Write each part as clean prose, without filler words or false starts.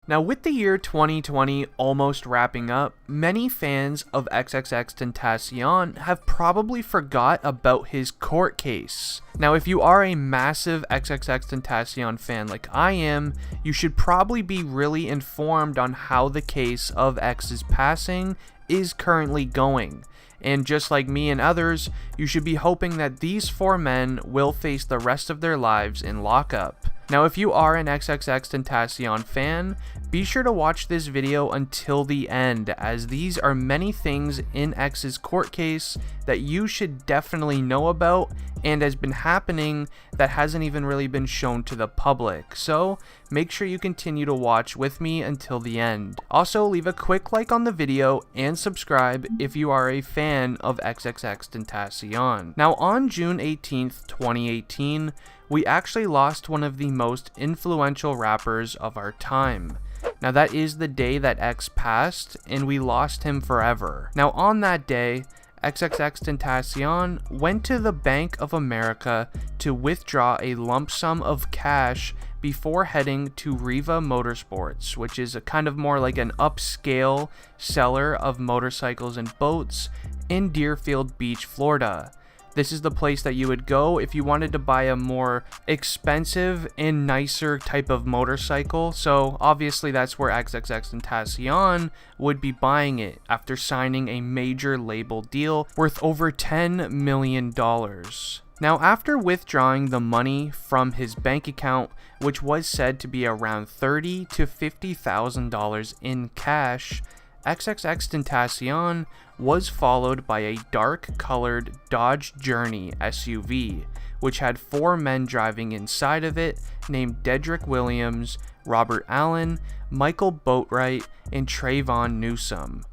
Now, with the year 2020 almost wrapping up, many fans of XXXTentacion have probably forgot about his court case. Now, if you are a massive XXXTentacion fan like I am, you should probably be really informed on how the case of X's passing is currently going. And just like me and others, you should be hoping that these 4 men will face the rest of their lives in lockup. Now, if you are an XXXTentacion fan, be sure to watch this video until the end, as these are many things in X's court case that you should definitely know about and has been happening that hasn't even really been shown to the public. So make sure you continue to watch with me until the end. Also, leave a quick like on the video and subscribe if you are a fan of XXXTentacion. Now, on June 18th, 2018, we actually lost one of the most influential rappers of our time. Now, that is the day that X passed, and we lost him forever. Now, on that day, XXXTentacion went to the Bank of America to withdraw a lump sum of cash before heading to Riva Motorsports, which is a kind of more like an upscale seller of motorcycles and boats in Deerfield Beach, Florida. This is the place that you would go if you wanted to buy a more expensive and nicer type of motorcycle. So obviously that's where XXXTentacion would be buying it after signing a major label deal worth over $10 million. Now, after withdrawing the money from his bank account, which was said to be around $30,000 to $50,000 in cash, XXXTentacion was followed by a dark-colored Dodge Journey SUV, which had 4 men driving inside of it named Dedrick Williams, Robert Allen, Michael Boatwright, and Trayvon Newsome.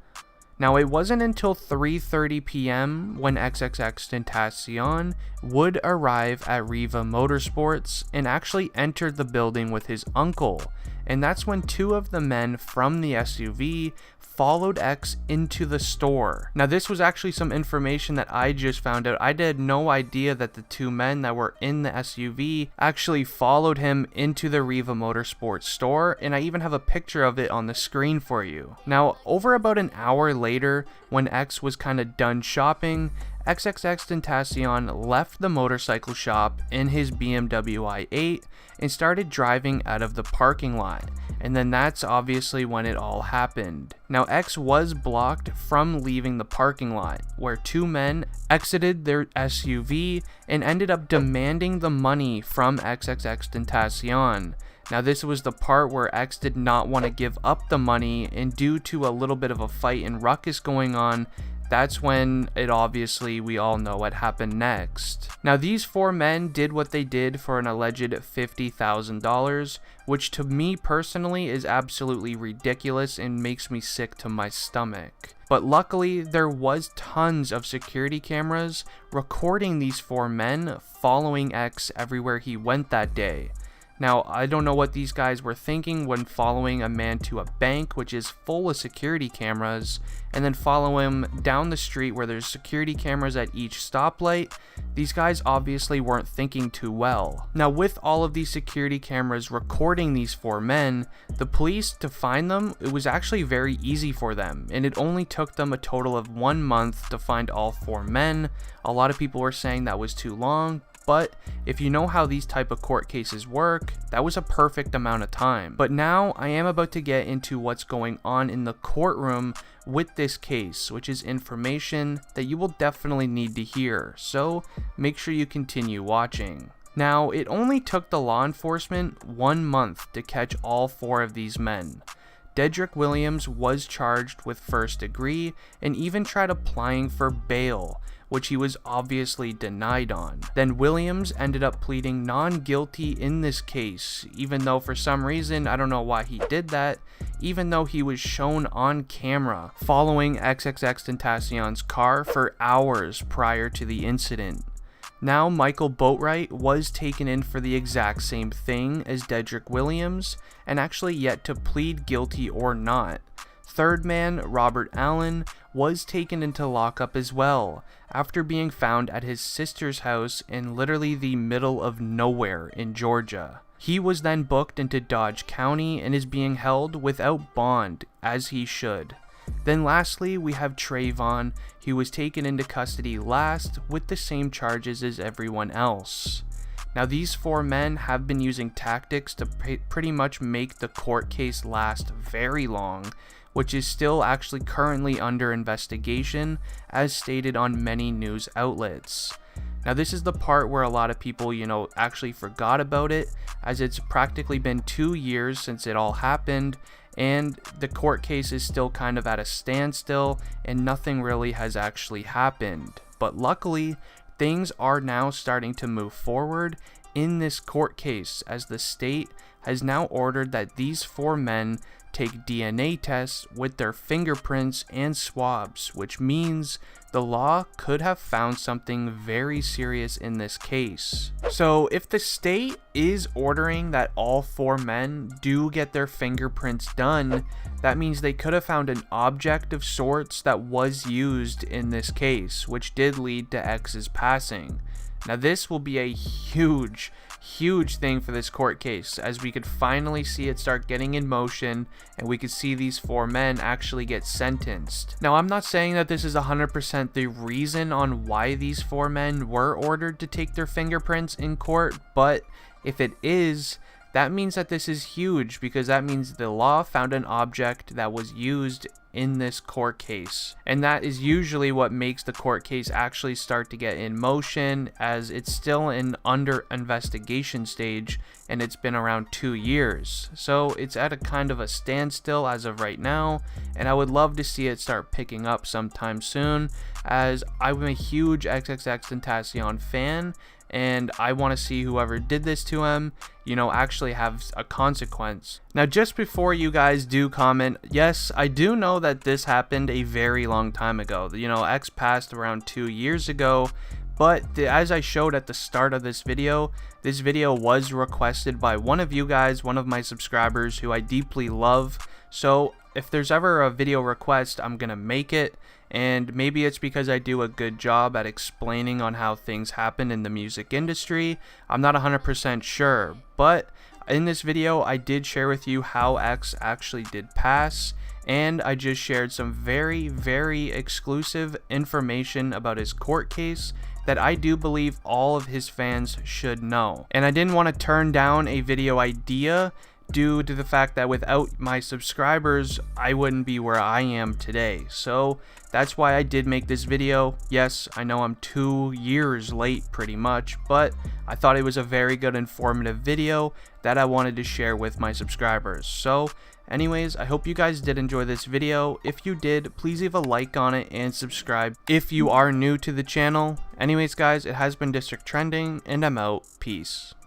Now, it wasn't until 3:30 p.m. when XXXTentacion would arrive at Riva Motorsports and actually entered the building with his uncle, and that's when 2 of the men from the SUV followed X into the store. Now, this was actually some information that I just found out. I had no idea that the 2 men that were in the SUV actually followed him into the Riva Motorsports store, and I even have a picture of it on the screen for you. Now, over about an hour later, when X was kind of done shopping, XXXTentacion left the motorcycle shop in his BMW i8 and started driving out of the parking lot. And then that's obviously when it all happened. Now, X was blocked from leaving the parking lot, where 2 men exited their SUV and ended up demanding the money from XXXTentacion. Now, this was the part where X did not want to give up the money, and due to a little bit of a fight and ruckus going on, that's when we all know what happened next. Now, these 4 men did what they did for an alleged $50,000, which to me personally is absolutely ridiculous and makes me sick to my stomach. But luckily, there was tons of security cameras recording these 4 men following X everywhere he went that day. Now, I don't know what these guys were thinking when following a man to a bank, which is full of security cameras, and then follow him down the street where there's security cameras at each stoplight. These guys obviously weren't thinking too well. Now, with all of these security cameras recording these 4 men, the police, to find them, it was actually very easy for them, and it only took them a total of 1 month to find all 4 men. A lot of people were saying that was too long, but if you know how these type of court cases work, that was a perfect amount of time. But now I am about to get into what's going on in the courtroom with this case, which is information that you will definitely need to hear, so make sure you continue watching. Now, it only took the law enforcement 1 month to catch all 4 of these men. Dedrick Williams was charged with first degree and even tried applying for bail, which he was obviously denied on. Then Williams ended up pleading non-guilty in this case, even though for some reason, I don't know why he did that, even though he was shown on camera following XXXTentacion's car for hours prior to the incident. Now, Michael Boatwright was taken in for the exact same thing as Dedrick Williams, and actually yet to plead guilty or not. Third man, Robert Allen, was taken into lockup as well, after being found at his sister's house in literally the middle of nowhere in Georgia. He was then booked into Dodge County and is being held without bond, as he should. Then lastly, we have Trayvon, who was taken into custody last with the same charges as everyone else. Now these 4 men have been using tactics to pretty much make the court case last very long, which is still actually currently under investigation, as stated on many news outlets. Now this is the part where a lot of people, actually forgot about it, as it's practically been 2 years since it all happened, and the court case is still kind of at a standstill, and nothing really has actually happened. But luckily, things are now starting to move forward in this court case, as the state has now ordered that these 4 men take DNA tests with their fingerprints and swabs, which means the law could have found something very serious in this case. So if the state is ordering that all 4 men do get their fingerprints done, that means they could have found an object of sorts that was used in this case, which did lead to X's passing. Now this will be a huge thing for this court case, as we could finally see it start getting in motion, and we could see these 4 men actually get sentenced. Now I'm not saying that this is 100% the reason on why these 4 men were ordered to take their fingerprints in court, but if it is, that means that this is huge, because that means the law found an object that was used in this court case, and that is usually what makes the court case actually start to get in motion, as it's still in under investigation stage and it's been around 2 years, so it's at a kind of a standstill as of right now, and I would love to see it start picking up sometime soon, as I'm a huge XXXTentacion fan, and I want to see whoever did this to him, actually have a consequence. Now just before you guys do comment, yes, I do know that this happened a very long time ago. X passed around 2 years ago, but as I showed at the start of this video was requested by one of you guys, one of my subscribers who I deeply love, so if there's ever a video request, I'm gonna make it. And maybe it's because I do a good job at explaining on how things happen in the music industry. I'm not 100% sure, but in this video I did share with you how X actually did pass, and I just shared some very exclusive information about his court case that I do believe all of his fans should know. And I didn't want to turn down a video idea due to the fact that without my subscribers, I wouldn't be where I am today. So that's why I did make this video. Yes, I know I'm 2 years late pretty much, but I thought it was a very good informative video that I wanted to share with my subscribers. So anyways, I hope you guys did enjoy this video. If you did, please leave a like on it and subscribe if you are new to the channel. Anyways guys, it has been District Trending, and I'm out. Peace.